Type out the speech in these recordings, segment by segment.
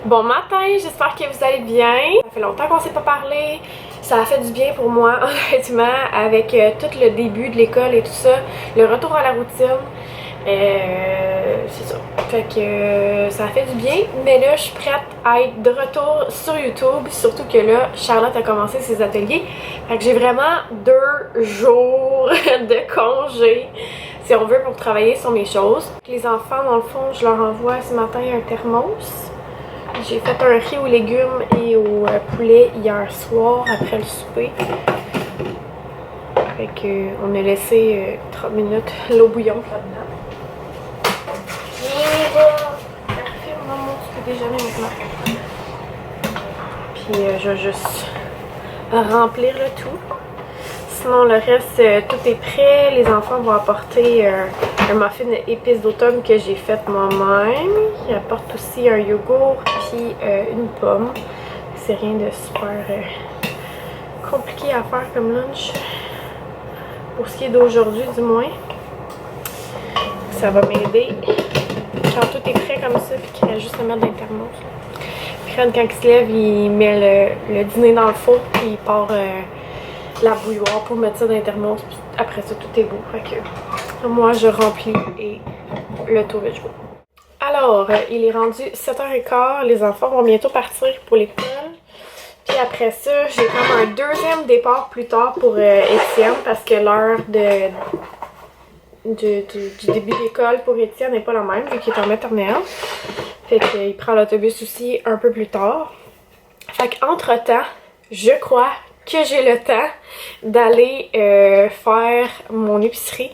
Bon matin, j'espère que vous allez bien. Ça fait longtemps qu'on s'est pas parlé. Ça a fait du bien pour moi, honnêtement, avec tout le début de l'école et tout ça. Le retour à la routine. C'est ça. Fait que ça a fait du bien. Mais là, je suis prête à être de retour sur YouTube. Surtout que là, Charlotte a commencé ses ateliers. Fait que j'ai vraiment 2 jours de congé, si on veut, pour travailler sur mes choses. Les enfants, dans le fond, je leur envoie ce matin un thermos. J'ai fait un riz aux légumes et au poulet hier soir après le souper. Fait que on a laissé 30 minutes l'eau bouillante là-dedans. Parfait, maman, tu peux déjeuner maintenant. Puis je vais juste remplir le tout. Sinon, le reste, tout est prêt. Les enfants vont apporter un muffin épices d'automne que j'ai fait moi-même. Ils apportent aussi un yogourt puis une pomme. C'est rien de super compliqué à faire comme lunch. Pour ce qui est d'aujourd'hui, du moins. Ça va m'aider. Quand tout est prêt comme ça, puis qu'il reste juste à mettre dans le thermos. Puis quand il se lève, il met le dîner dans le four, puis il part la bouilloire pour mettre ça dans les thermos. Après ça, tout est beau. Fait que moi, je remplis et le tour est joué. Alors, il est rendu 7h15. Les enfants vont bientôt partir pour l'école. Puis après ça, j'ai comme un deuxième départ plus tard pour Étienne parce que l'heure du début d'école pour Étienne n'est pas la même vu qu'il est en maternelle. Fait qu'il prend l'autobus aussi un peu plus tard. Fait qu'entre-temps, je crois que j'ai le temps d'aller faire mon épicerie.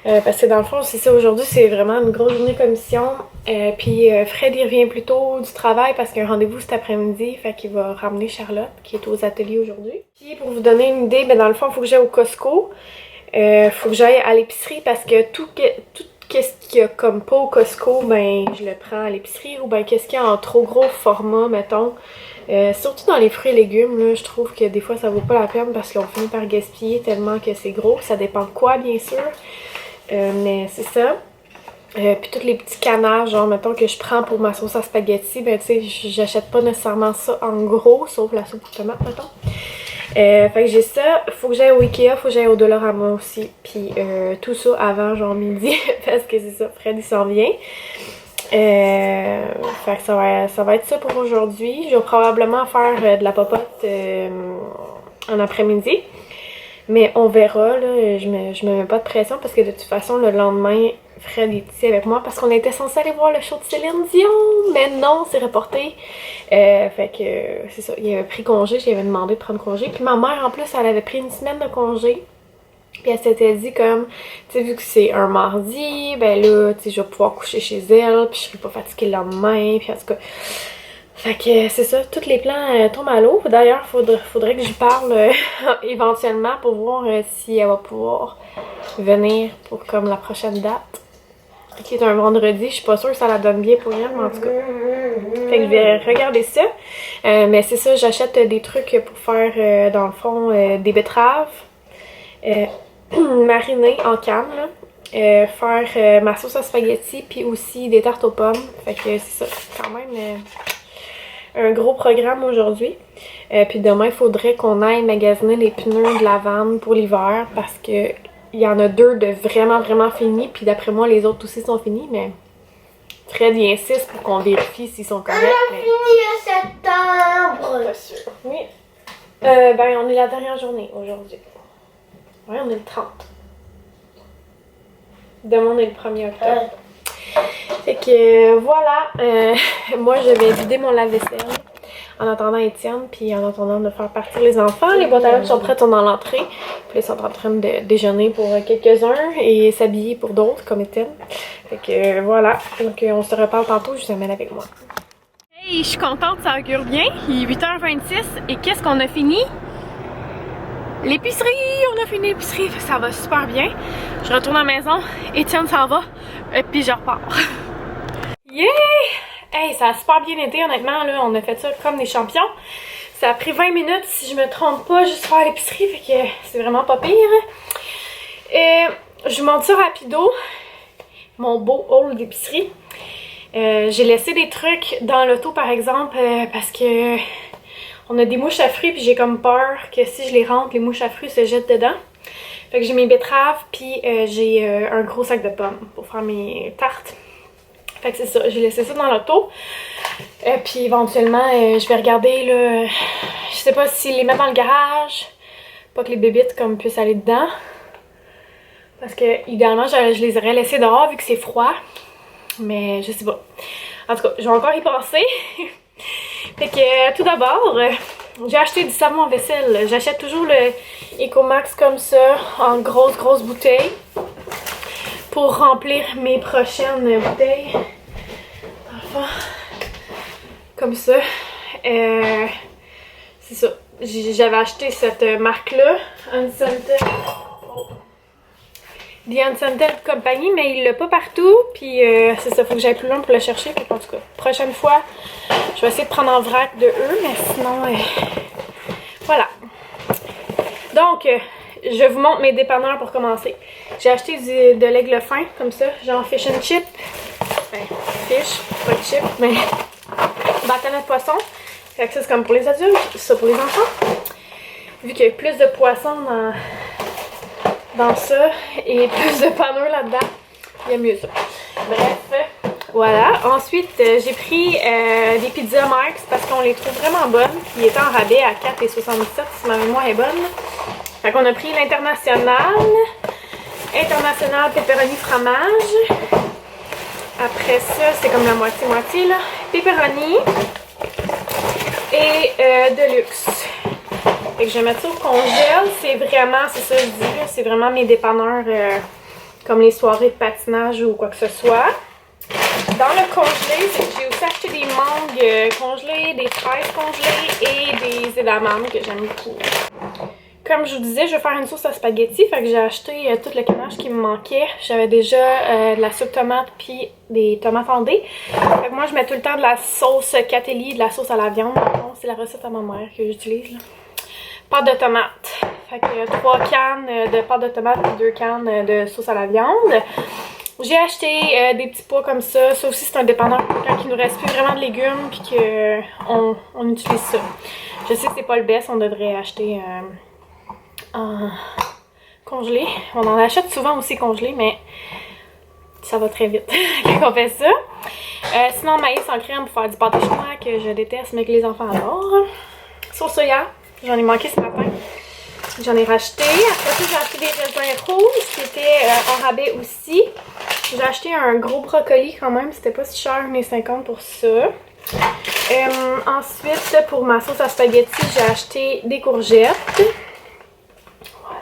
Parce que dans le fond, c'est ça, aujourd'hui, c'est vraiment une grosse journée commission. Puis Fred, il revient plus tôt du travail parce qu'il y a un rendez-vous cet après-midi. Fait qu'il va ramener Charlotte, qui est aux ateliers aujourd'hui. Puis pour vous donner une idée, ben dans le fond, il faut que j'aille au Costco. Faut que j'aille à l'épicerie parce que tout qu'est-ce qu'il y a comme pas au Costco, ben je le prends à l'épicerie. Ou ben qu'est-ce qu'il y a en trop gros format, mettons. Surtout dans les fruits et légumes, là, je trouve que des fois ça vaut pas la peine parce qu'on finit par gaspiller tellement que c'est gros. Ça dépend de quoi, bien sûr. Mais c'est ça. Puis tous les petits canards, genre mettons que je prends pour ma sauce à spaghetti, ben tu sais, j'achète pas nécessairement ça en gros, sauf la soupe aux tomates, mettons. Fait que j'ai ça, faut que j'aille au Ikea, faut que j'aille au Dollarama aussi. Puis tout ça avant genre midi, parce que c'est ça, Fred il s'en vient. Fait que ça va être ça pour aujourd'hui. Je vais probablement faire de la popote en après-midi. Mais on verra, là, je me mets pas de pression parce que de toute façon, le lendemain, Fred est ici avec moi parce qu'on était censé aller voir le show de Céline Dion, mais non, c'est reporté. Fait que c'est ça, il avait pris congé, j'avais demandé de prendre congé. Puis ma mère, en plus, elle avait pris une semaine de congé. Puis elle s'était dit comme, tu sais, vu que c'est un mardi, ben là, tu sais, je vais pouvoir coucher chez elle, puis je serai pas fatiguée le lendemain, puis en tout cas... Fait que c'est ça, tous les plans tombent à l'eau. D'ailleurs, faudrait que j'y parle éventuellement pour voir si elle va pouvoir venir pour comme la prochaine date. Qui est un vendredi, je suis pas sûre que ça la donne bien pour elle, mais en tout cas. Fait que je vais regarder ça. Mais c'est ça, j'achète des trucs pour faire, dans le fond, des betteraves marinées en canne, là. Faire ma sauce à spaghetti, puis aussi des tartes aux pommes. Fait que c'est ça, quand même... un gros programme aujourd'hui. Puis demain, il faudrait qu'on aille magasiner les pneus de la vanne pour l'hiver parce que il y en a 2 de vraiment, vraiment finis. Puis d'après moi, les autres aussi sont finis, mais Fred, il insiste pour qu'on vérifie s'ils sont corrects. On a fini en septembre! Pas sûr. Oui. Ben, on est la dernière journée aujourd'hui. Oui, on est le 30. Demain, on est le 1er octobre. Fait que voilà, moi je vais vider mon lave-vaisselle en attendant Étienne, puis en attendant de faire partir les enfants. Les boîtes à lunch sont prêtes, sont dans l'entrée. Puis ils sont en train de déjeuner pour quelques-uns et s'habiller pour d'autres, comme Étienne. Fait que voilà, donc on se reparle tantôt, je vous amène avec moi. Hey, je suis contente, ça augure bien. Il est 8h26 et qu'est-ce qu'on a fini? L'épicerie! On a fini l'épicerie, ça va super bien. Je retourne à la maison, Étienne s'en va, et puis je repars. Yeah! Hey, ça a super bien été, honnêtement, là, on a fait ça comme des champions. Ça a pris 20 minutes, si je me trompe pas, juste faire l'épicerie, fait que c'est vraiment pas pire. Et je vous montre ça rapido, mon beau haul d'épicerie. J'ai laissé des trucs dans l'auto par exemple parce que on a des mouches à fruits puis j'ai comme peur que si je les rentre, les mouches à fruits se jettent dedans. Fait que j'ai mes betteraves puis j'ai un gros sac de pommes pour faire mes tartes. Fait que c'est ça, j'ai laissé ça dans l'auto. Puis éventuellement, je vais regarder là, je sais pas si les mettre dans le garage, pas que les bébites comme puissent aller dedans. Parce que idéalement, je les aurais laissés dehors vu que c'est froid. Mais je sais pas. En tout cas, je vais encore y penser. Fait que tout d'abord, j'ai acheté du savon à vaisselle. J'achète toujours le Ecomax comme ça, en grosse bouteille. Pour remplir mes prochaines bouteilles. Enfin, comme ça. C'est ça. J'avais acheté cette marque-là, Unscented. The Unscented Company, mais il l'a pas partout. Puis c'est ça, faut que j'aille plus loin pour le chercher. Fait en tout cas, prochaine fois, je vais essayer de prendre en vrac de eux, mais sinon, voilà. Donc, je vous montre mes dépanneurs pour commencer. J'ai acheté de l'aigle fin, comme ça, genre fish and chip. Ben, fish, pas de chip, mais bâtonnet de poisson. Fait que ça, c'est comme pour les adultes, ça pour les enfants. Vu qu'il y a plus de poissons dans ça et plus de panneaux là-dedans, il y a mieux ça. Bref, voilà. Ensuite, j'ai pris des pizzas Marx parce qu'on les trouve vraiment bonnes. Ils étaient en rabais à 4,77 si ma mémoire est bonne. Fait qu'on a pris l'international. International pepperoni fromage. Après ça, c'est comme la moitié-moitié là. Pepperoni. Et Deluxe. Fait que je vais mettre ça au congèle. C'est vraiment, c'est ça que je dis là, c'est vraiment mes dépanneurs comme les soirées de patinage ou quoi que ce soit. Dans le congelé, j'ai aussi acheté des mangues congelées, des fraises congelées et des edamame que j'aime beaucoup. Comme je vous disais, je vais faire une sauce à spaghetti, fait que j'ai acheté tout le canage qui me manquait. J'avais déjà de la soupe tomate puis des tomates en dés. Fait que moi, je mets tout le temps de la sauce Catelli, de la sauce à la viande. C'est la recette à ma mère que j'utilise. Pâte de tomate. Fait que 3 cannes de pâte de tomate et 2 cannes de sauce à la viande. J'ai acheté des petits pois comme ça. Ça aussi, c'est un dépanneur quand il nous reste plus vraiment de légumes puis qu'on utilise ça. Je sais que c'est pas le best, on devrait acheter en congelé. On en achète souvent aussi congelé, mais ça va très vite quand on fait ça. Sinon, maïs en crème pour faire du pâté chinois que je déteste mais que les enfants adorent. Sauce soya, j'en ai manqué ce matin. J'en ai racheté. Après ça, j'ai acheté des raisins rouges qui étaient en rabais aussi. J'ai acheté un gros brocoli quand même. C'était pas si cher, 1,50 pour ça. Ensuite, pour ma sauce à spaghetti, j'ai acheté des courgettes. Voilà.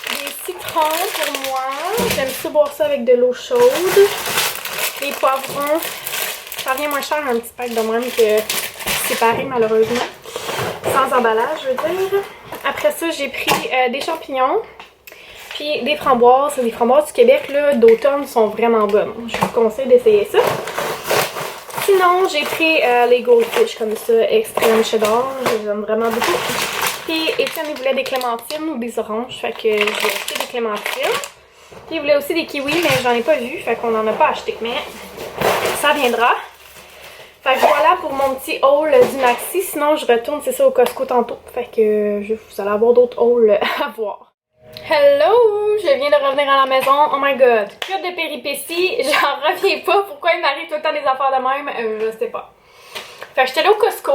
Des citrons pour moi. J'aime ça boire ça avec de l'eau chaude. Les poivrons. Ça revient moins cher un petit pack de même que séparé malheureusement. Sans emballage, je veux dire. Après ça, j'ai pris des champignons. Puis des framboises. Les framboises du Québec d'automne sont vraiment bonnes. Je vous conseille d'essayer ça. Sinon, j'ai pris les Goldfish comme ça, extrême cheddar. Je les aime vraiment beaucoup. Puis Étienne, il voulait des clémentines ou des oranges. Fait que j'ai acheté des clémentines. Puis il voulait aussi des kiwis, mais j'en ai pas vu. Fait qu'on en a pas acheté. Mais ça viendra. Fait que voilà pour mon petit haul du Maxi. Sinon, je retourne, c'est ça, au Costco tantôt. Fait que vous allez avoir d'autres hauls à voir. Hello! Je viens de revenir à la maison. Oh my god! Que de péripéties! J'en reviens pas. Pourquoi il m'arrive tout le temps des affaires de même? Je sais pas. Fait que j'étais là au Costco.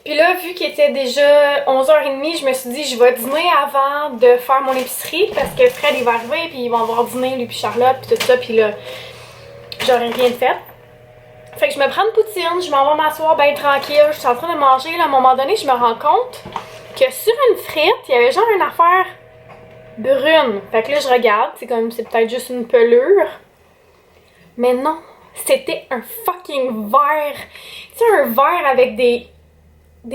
Puis là, vu qu'il était déjà 11h30, je me suis dit, je vais dîner avant de faire mon épicerie. Parce que Fred, il va arriver, puis ils vont avoir dîner, lui puis Charlotte, puis tout ça. Puis là, j'aurais rien de fait. Fait que je me prends une poutine, je m'en vais m'asseoir bien tranquille. Je suis en train de manger. Là, à un moment donné, je me rends compte que sur une frite, il y avait genre une affaire brune. Fait que là, je regarde. C'est peut-être juste une pelure. Mais non, c'était un fucking verre. Tu sais, un verre avec des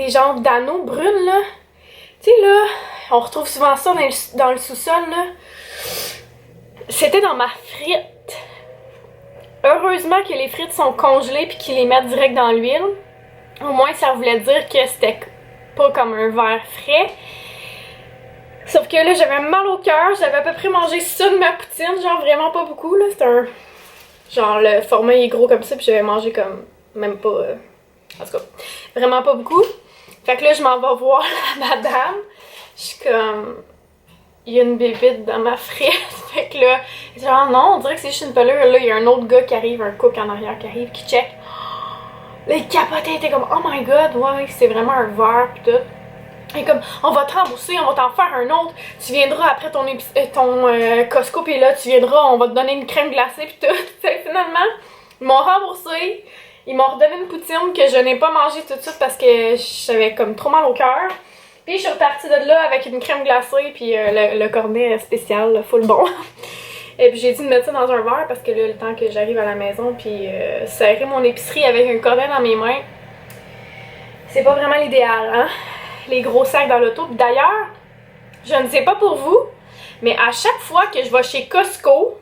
genres d'anneaux brunes, là. Tu sais, là, on retrouve souvent ça dans le sous-sol, là. C'était dans ma frite. Heureusement que les frites sont congelées puis qu'ils les mettent direct dans l'huile. Au moins, ça voulait dire que c'était pas comme un verre frais. Sauf que là, j'avais mal au cœur. J'avais à peu près mangé ça de ma poutine. Genre vraiment pas beaucoup, là. C'était Genre le format il est gros comme ça, puis j'avais mangé comme même pas... en tout cas, vraiment pas beaucoup. Fait que là, je m'en vais voir la madame. Je suis comme... Il y a une bébite dans ma frite. Fait que là, genre non, on dirait que c'est juste une pelure. Là, il y a un autre gars qui arrive, un cook en arrière qui arrive, qui check. Là, il capotait, il était comme, oh my god, ouais, c'est vraiment un verre, pis tout. Et comme, on va te rembourser, on va t'en faire un autre. Tu viendras après ton Costco, pis là, tu viendras, on va te donner une crème glacée, pis tout. Fait que finalement, ils m'ont remboursé. Ils m'ont redonné une poutine que je n'ai pas mangée tout de suite parce que j'avais comme trop mal au cœur. Puis je suis repartie de là avec une crème glacée, puis le cornet spécial, full bon. Et puis j'ai dit de mettre ça dans un verre parce que là, le temps que j'arrive à la maison, puis serrer mon épicerie avec un cornet dans mes mains, c'est pas vraiment l'idéal, hein? Les gros sacs dans l'auto. D'ailleurs, je ne sais pas pour vous, mais à chaque fois que je vais chez Costco,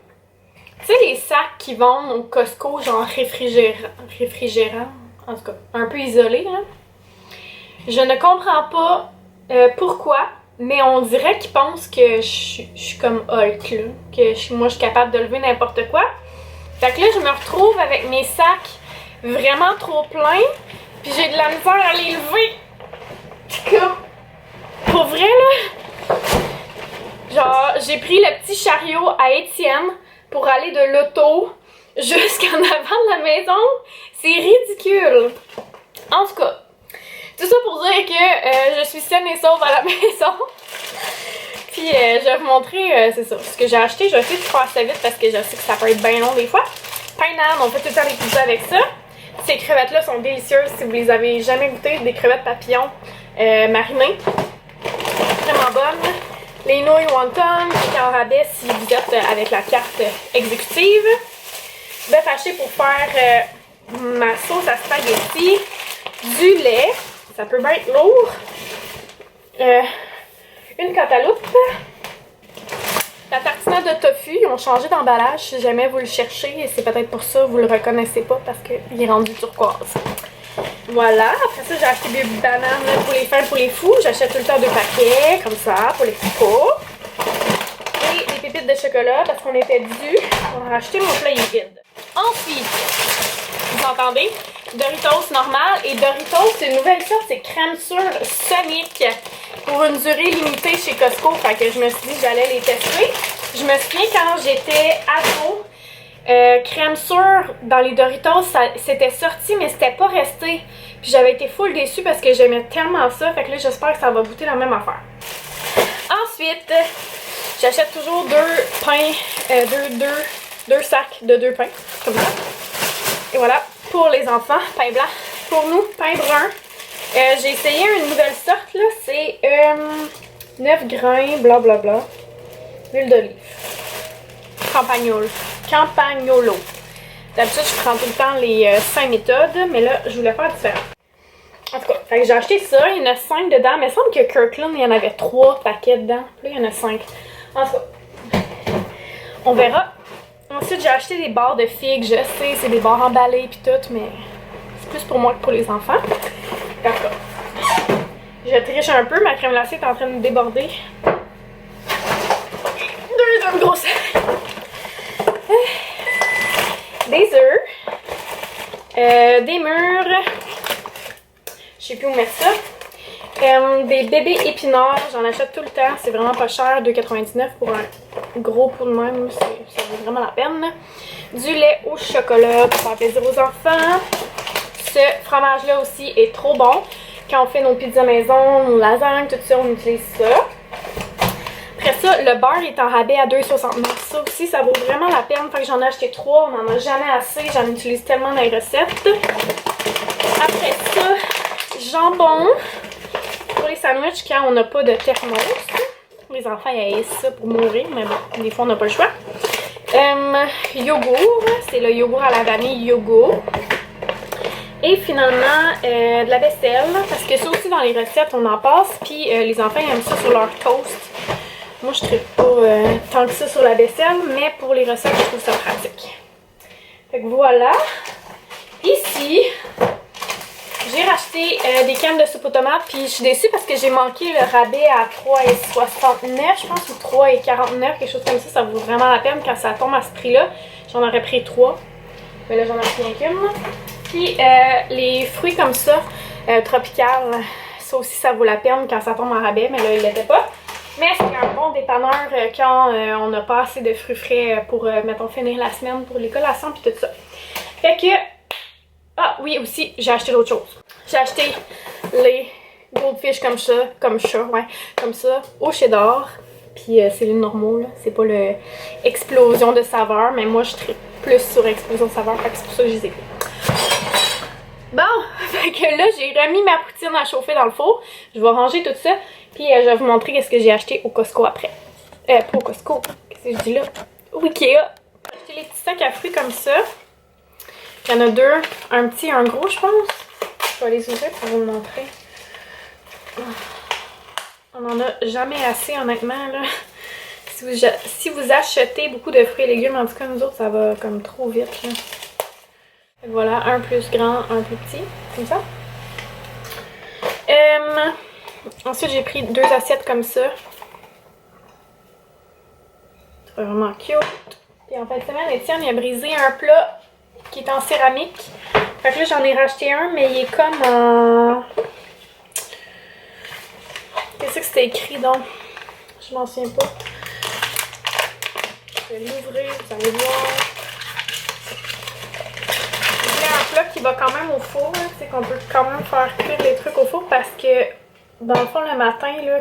tu sais les sacs qui vendent au Costco, genre réfrigérant, en tout cas, un peu isolés, hein? Je ne comprends pas pourquoi, mais on dirait qu'ils pensent que je suis comme Hulk, là, que moi je suis capable de lever n'importe quoi. Fait que là, je me retrouve avec mes sacs vraiment trop pleins, puis j'ai de la misère à les lever. Pour vrai, là, genre, j'ai pris le petit chariot à Étienne pour aller de l'auto jusqu'en avant de la maison. C'est ridicule. En tout cas, tout ça pour dire que je suis saine et sauve à la maison. Puis je vais vous montrer, c'est ça, ce que j'ai acheté. Je vais essayer de faire ça vite parce que je sais que ça peut être bien long des fois. Pain d'âne, on fait tout le temps des pizzas avec ça. Ces crevettes-là sont délicieuses si vous les avez jamais goûtées. Des crevettes papillons marinées. Vraiment bonnes. Les nouilles wonton qui en rabais si vous êtes avec la carte exécutive. Bœuf haché pour faire ma sauce à spaghetti. Du lait. Ça peut bien être lourd. Une cantaloupe. La tartinade de tofu, ils ont changé d'emballage si jamais vous le cherchez. Et c'est peut-être pour ça que vous le reconnaissez pas parce qu'il est rendu turquoise. Voilà. Après ça, j'ai acheté des bananes pour les fins pour les fous. J'achète tout le temps 2 paquets, comme ça, pour les petits pots. Et des pépites de chocolat parce qu'on était dû. On a acheté mon plat il est vide. Ensuite, vous entendez? Doritos normal et Doritos, c'est une nouvelle sorte, c'est crème sûre Sonic pour une durée limitée chez Costco. Fait que je me suis dit que j'allais les tester. Je me souviens quand j'étais ado, crème sûre dans les Doritos, c'était sorti mais c'était pas resté. Puis j'avais été full déçue parce que j'aimais tellement ça. Fait que là, j'espère que ça va goûter la même affaire. Ensuite, j'achète toujours 2 pains, deux sacs de 2 pains, comme ça. Et voilà, pour les enfants, pain blanc. Pour nous, pain brun. J'ai essayé une nouvelle sorte, là. C'est 9 grains, blablabla. Huile d'olive. Campagnolo. D'habitude, je prends tout le temps les 5 méthodes, mais là, je voulais faire différent. En tout cas, fait que j'ai acheté ça. Il y en a 5 dedans, mais il semble que Kirkland, il y en avait 3 paquets dedans. Là, il y en a 5. En tout cas, on verra. Ensuite, j'ai acheté des barres de figues. Je sais, c'est des barres emballées pis tout, mais c'est plus pour moi que pour les enfants. D'accord. Je triche un peu. Ma crème glacée est en train de déborder. Deuxième gros sac. Des œufs. Des mûres. Je sais plus où mettre ça. Des bébés épinards. J'en achète tout le temps. C'est vraiment pas cher. 2,99 pour un gros pot de même. Ça vaut vraiment la peine. Du lait au chocolat pour faire plaisir aux enfants. Ce fromage-là aussi est trop bon. Quand on fait nos pizzas maison, nos lasagnes, tout ça, on utilise ça. Après ça, le beurre est en rabais à 2,69. Ça aussi, ça vaut vraiment la peine. Fait que j'en ai acheté 3. On n'en a jamais assez. J'en utilise tellement dans les recettes. Après ça, jambon. Pour les sandwichs, quand on n'a pas de thermos. Les enfants, ils haïssent ça pour mourir. Mais bon, des fois, on n'a pas le choix. Yogourt. C'est le yogourt à la vanille Yogo. Et finalement, de la vaisselle. Parce que ça aussi, dans les recettes, on en passe. Puis les enfants, ils aiment ça sur leur toast. Moi, je ne tripe pas tant que ça sur la vaisselle, mais pour les recettes, je trouve ça pratique. Fait que voilà. Ici, j'ai racheté des cannes de soupe aux tomates, puis je suis déçue parce que j'ai manqué le rabais à 3,69, je pense, ou 3,49, quelque chose comme ça. Ça vaut vraiment la peine quand ça tombe à ce prix-là. J'en aurais pris 3. Mais là, j'en ai rien qu'une. Puis les fruits comme ça, tropical, ça aussi, ça vaut la peine quand ça tombe en rabais, mais là, il l'était pas. Mais c'est un bon dépanneur quand on n'a pas assez de fruits frais pour, mettons, finir la semaine pour les collations puis tout ça. Fait que... Ah oui, aussi, j'ai acheté d'autres choses. J'ai acheté les goldfish comme ça, comme ça, au cheddar. Puis c'est les normaux, là. C'est pas l'explosion de saveur, mais moi, je tripe plus sur explosion de saveur, fait que c'est pour ça que je les ai pris. Bon, fait que là, j'ai remis ma poutine à chauffer dans le four. Je vais ranger tout ça, puis je vais vous montrer qu'est-ce que j'ai acheté au Costco après. Pas au Costco, qu'est-ce que je dis là? Au Ikea. J'ai acheté les petits sacs à fruits comme ça. Il y en a deux, un petit et un gros, je pense. Je vais les ouvrir pour vous le montrer. On n'en a jamais assez, honnêtement, là. Si vous achetez beaucoup de fruits et légumes, en tout cas, nous autres, ça va comme trop vite, là. Voilà, un plus grand, un plus petit, comme ça. Ensuite, j'ai pris 2 assiettes comme ça. C'est vraiment cute. Puis en fin de semaine, Étienne, il a brisé un plat qui est en céramique. Fait que là, j'en ai racheté un, mais il est comme en... Qu'est-ce que c'était écrit donc? Je m'en souviens pas. Je vais l'ouvrir, vous allez voir. Il y a un plat qui va quand même au four, c'est qu'on peut quand même faire cuire les trucs au four parce que, dans le fond, le matin, là,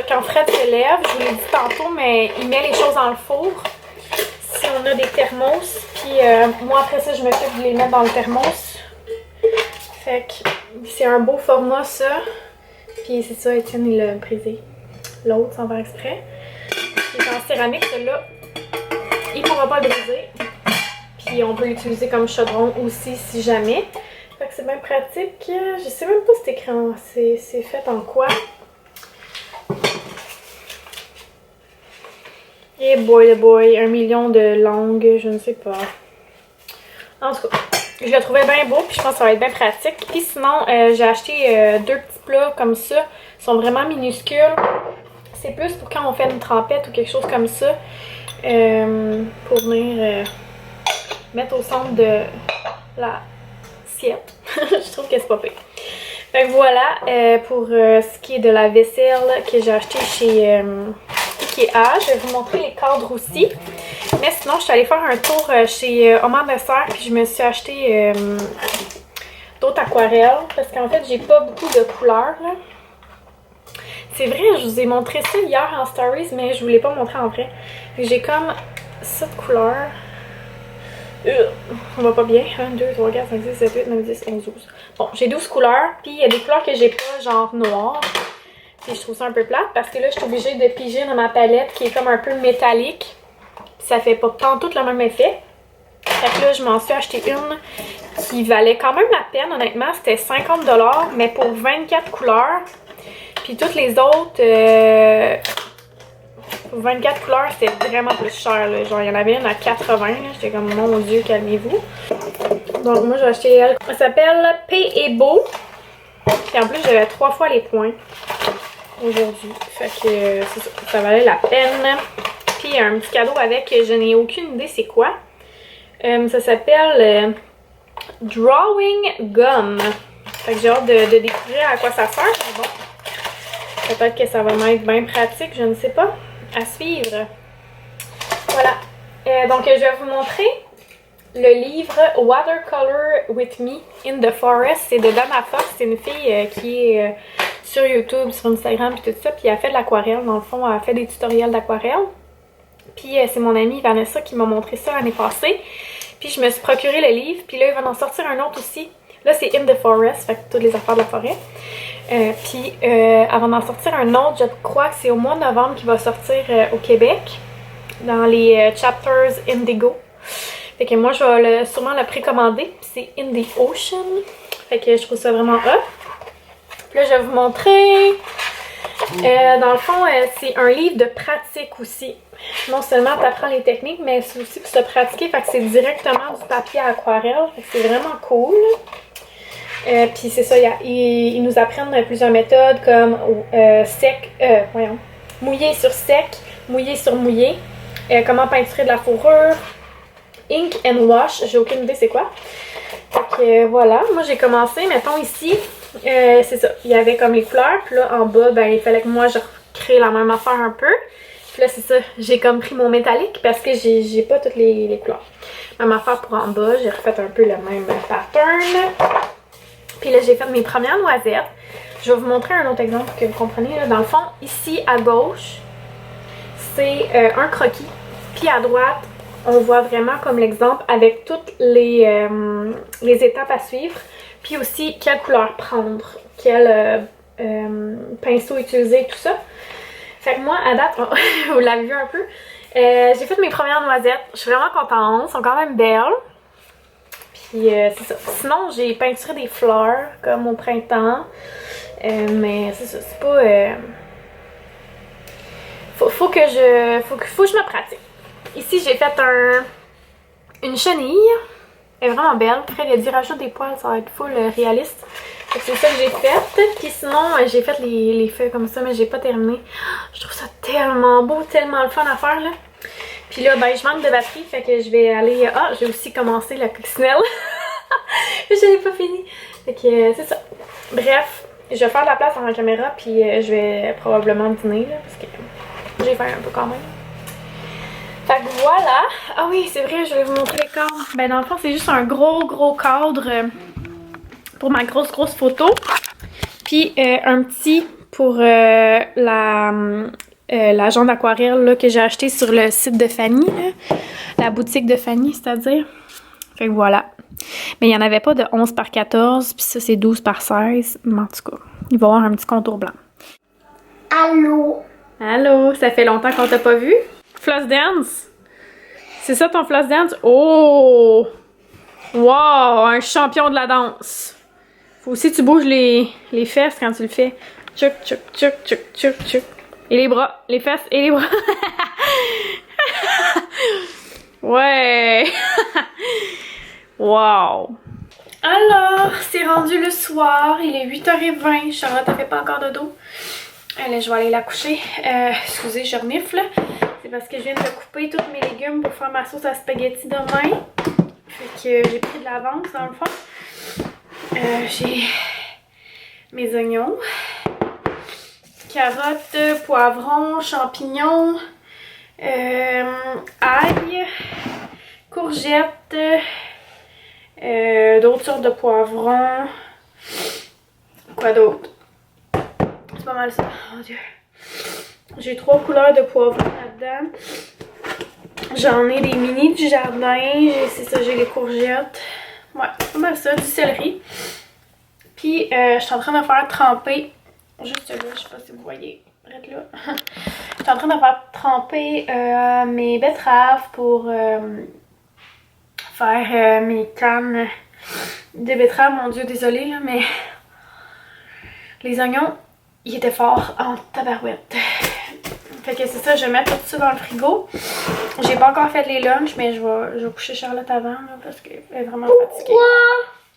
quand Fred se lève, je vous l'ai dit tantôt, mais il met les choses dans le four. Si on a des thermos, puis moi après ça, je m'occupe de les mettre dans le thermos. Fait que c'est un beau format, ça. Puis c'est ça, Étienne, il l'a brisé. L'autre, sans faire exprès. Il est en céramique, celui-là. Il ne pourra pas le briser. Puis on peut l'utiliser comme chaudron aussi, si jamais. Fait que c'est bien pratique. Je sais même pas cet écran, c'est fait en quoi. Et boy, 1 million de langues, je ne sais pas. En tout cas, je le trouvais bien beau, puis je pense que ça va être bien pratique. Puis sinon, j'ai acheté 2 petits plats comme ça. Ils sont vraiment minuscules. C'est plus pour quand on fait une trempette ou quelque chose comme ça. Pour venir mettre au centre de l'assiette. Je trouve que c'est pas pire. Fait que voilà, pour ce qui est de la vaisselle que j'ai acheté chez... Ikea. Je vais vous montrer les cadres aussi. Mais sinon, je suis allée faire un tour chez Omar Dessert puis je me suis acheté d'autres aquarelles parce qu'en fait, j'ai pas beaucoup de couleurs. C'est vrai, je vous ai montré ça hier en stories, mais je vous l'ai pas montré en vrai. J'ai comme ça de couleurs. On va pas bien. 1, 2, 3, 4, 5, 6, 7, 8, 9, 10, 11, 12. Bon, j'ai 12 couleurs. Puis il y a des couleurs que j'ai pas, genre noir. Puis je trouve ça un peu plate parce que là, je suis obligée de piger dans ma palette qui est comme un peu métallique. Puis ça fait pas tout le même effet. Fait que là, je m'en suis acheté une qui valait quand même la peine, honnêtement. C'était 50$, mais pour 24 couleurs. Puis toutes les autres, pour 24 couleurs, c'était vraiment plus cher. Là. Genre, il y en avait une à 80. J'étais comme, mon Dieu, calmez-vous. Donc moi, j'ai acheté elle. Elle s'appelle Pay et Beau. Puis en plus, j'avais 3 fois les points aujourd'hui. Fait que ça valait la peine. Puis un petit cadeau avec, je n'ai aucune idée c'est quoi. Ça s'appelle Drawing Gum. Fait que j'ai hâte de découvrir à quoi ça sert. Mais bon, peut-être que ça va m'être bien pratique, je ne sais pas. À suivre. Voilà. Donc je vais vous montrer le livre Watercolor with Me in the Forest. C'est de Dana Fox. C'est une fille qui est sur YouTube, sur Instagram et tout ça. Puis elle fait de l'aquarelle. Dans le fond, elle fait des tutoriels d'aquarelle. Puis c'est mon amie Vanessa qui m'a montré ça l'année passée. Puis je me suis procuré le livre. Puis là, il va en sortir un autre aussi. Là, c'est In the Forest. Fait que toutes les affaires de la forêt. Puis elle va en sortir un autre. Je crois que c'est au mois de novembre qu'il va sortir au Québec. Dans les chapters Indigo. Fait que moi, je vais sûrement le précommander. C'est In the Ocean. Fait que je trouve ça vraiment hot. Puis là, je vais vous montrer. Dans le fond, c'est un livre de pratique aussi. Non seulement tu apprends les techniques, mais c'est aussi pour se pratiquer. Fait que c'est directement du papier à aquarelle. Fait que c'est vraiment cool. Puis c'est ça, ils nous apprennent plusieurs méthodes comme mouillé sur sec, mouillé sur mouillé. comment peinturer de la fourrure, ink and wash, j'ai aucune idée c'est quoi. Donc voilà, moi j'ai commencé, mettons ici, c'est ça, il y avait comme les couleurs, puis là en bas, ben il fallait que moi je recrée la même affaire un peu. Puis là c'est ça, j'ai comme pris mon métallique parce que j'ai pas toutes les couleurs. Même affaire pour en bas, j'ai refait un peu le même pattern. Puis là j'ai fait mes premières noisettes. Je vais vous montrer un autre exemple pour que vous compreniez. Là. Dans le fond, ici à gauche, c'est un croquis. Puis à droite, on voit vraiment comme l'exemple avec toutes les étapes à suivre. Puis aussi, quelle couleur prendre, quel pinceau utiliser, tout ça. Fait que moi, à date, vous l'avez vu un peu, j'ai fait mes premières noisettes. Je suis vraiment contente, elles sont quand même belles. Puis c'est ça. Sinon, j'ai peinturé des fleurs, comme au printemps. Mais c'est ça, c'est pas... Faut que je me pratique. Ici, j'ai fait une chenille. Elle est vraiment belle. Après, il a dit rajoute des poils, ça va être full réaliste. C'est ça que j'ai fait. Puis sinon, j'ai fait les feuilles comme ça, mais j'ai pas terminé. Je trouve ça tellement beau, tellement le fun à faire, là. Puis là, ben, je manque de batterie, fait que je vais aller... Ah, j'ai aussi commencé la coccinelle. Je l'ai pas fini. Fait que c'est ça. Bref, je vais faire de la place dans la caméra, puis je vais probablement dîner, là, parce que j'ai faim un peu quand même. Fait que voilà. Ah oui, c'est vrai, je vais vous montrer les cadres. Ben dans le fond, c'est juste un gros cadre pour ma grosse photo. Puis un petit pour la jambe d'aquarelle là, que j'ai acheté sur le site de Fanny. Là. La boutique de Fanny, c'est-à-dire. Fait que voilà. Mais il n'y en avait pas de 11 par 14, puis ça c'est 12 par 16. Mais en tout cas, il va y avoir un petit contour blanc. Allô? Allô, ça fait longtemps qu'on t'a pas vu? Floss dance? C'est ça ton floss dance? Oh! Wow! Un champion de la danse! Faut aussi que tu bouges les fesses quand tu le fais. Tchuc, tchuc, tchuc, tchuc, tchuc, tchuc. Et les bras, les fesses et les bras. Ouais! Wow! Alors, c'est rendu le soir, il est 8h20, Charlotte ne fait pas encore de dos. Allez, je vais aller la coucher. Excusez, je renifle. C'est parce que je viens de couper tous mes légumes pour faire ma sauce à spaghetti demain. Fait que j'ai pris de l'avance dans le fond. J'ai mes oignons, carottes, poivrons, champignons, ail, courgettes, d'autres sortes de poivrons. Quoi d'autre? C'est pas mal ça. Oh Dieu. J'ai 3 couleurs de poivrons là-dedans. J'en ai des mini du jardin. C'est ça, j'ai les courgettes. Ouais, c'est pas mal ça, du céleri. Puis, je suis en train de faire tremper. Juste là, je sais pas si vous voyez. Arrête là. Je suis en train de faire tremper mes betteraves pour faire mes cannes de betteraves. Mon Dieu, désolée là, mais les oignons, ils étaient forts en tabarouette. Fait que c'est ça, je vais mettre tout ça dans le frigo. J'ai pas encore fait les lunchs, mais je vais coucher Charlotte avant là, parce qu'elle est vraiment fatiguée.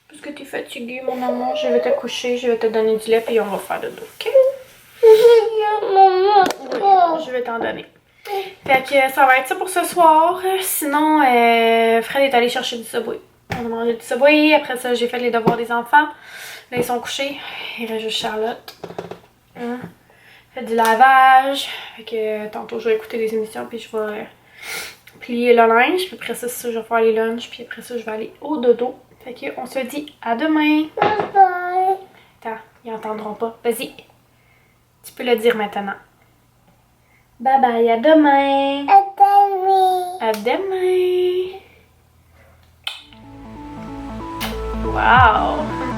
Parce que t'es fatiguée, mon amour. Je vais te coucher, je vais te donner du lait, puis on va faire de dos, ok? Oui, je vais t'en donner. Fait que ça va être ça pour ce soir. Sinon, Fred est allé chercher du Subway. On a mangé du Subway. Après ça, j'ai fait les devoirs des enfants. Là, ils sont couchés. Il reste juste Charlotte. Fait du lavage. Fait que tantôt, je vais écouter les émissions, puis je vais plier le linge. Puis après ça, je vais faire les lunchs. Puis après ça, je vais aller au dodo. Fait que on se dit à demain. Bye bye. Attends, ils entendront pas. Vas-y. Tu peux le dire maintenant. Bye bye, à demain. À demain. Wow.